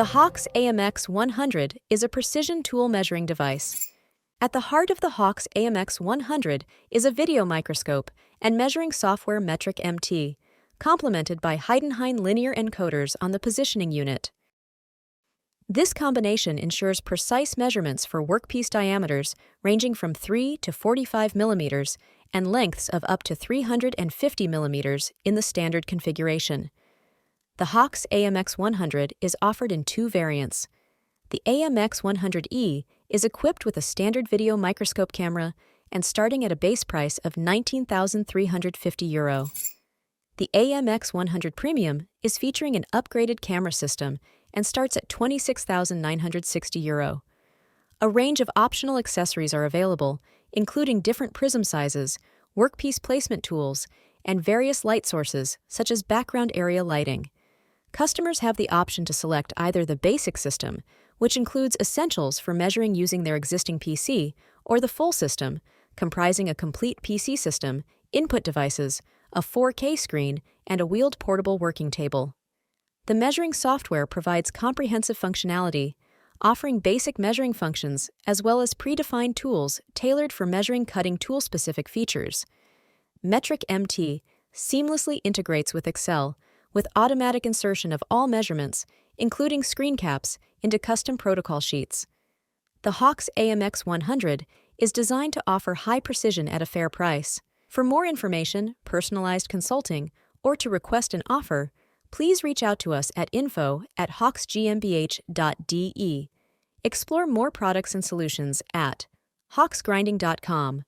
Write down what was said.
The HAUX AMX100 is a precision tool measuring device. At the heart of the HAUX AMX100 is a video microscope and measuring software metric MT, complemented by Heidenhain linear encoders on the positioning unit. This combination ensures precise measurements for workpiece diameters ranging from 3 to 45 millimeters and lengths of up to 350 millimeters in the standard configuration. The HAUX AMX100 is offered in two variants. The AMX100E is equipped with a standard video microscope camera and starting at a base price of €19,350. The AMX100 Premium is featuring an upgraded camera system and starts at €26,960. A range of optional accessories are available, including different prism sizes, workpiece placement tools, and various light sources such as background area lighting. Customers have the option to select either the basic system, which includes essentials for measuring using their existing PC, or the full system, comprising a complete PC system, input devices, a 4K screen, and a wheeled portable working table. The measuring software provides comprehensive functionality, offering basic measuring functions as well as predefined tools tailored for measuring cutting tool-specific features. Metric MT seamlessly integrates with Excel, with automatic insertion of all measurements, including screen caps, into custom protocol sheets. The HAUX AMX100 is designed to offer high precision at a fair price. For more information, personalized consulting, or to request an offer, please reach out to us at info@hauxgmbh.de. Explore more products and solutions at hauxgrinding.com.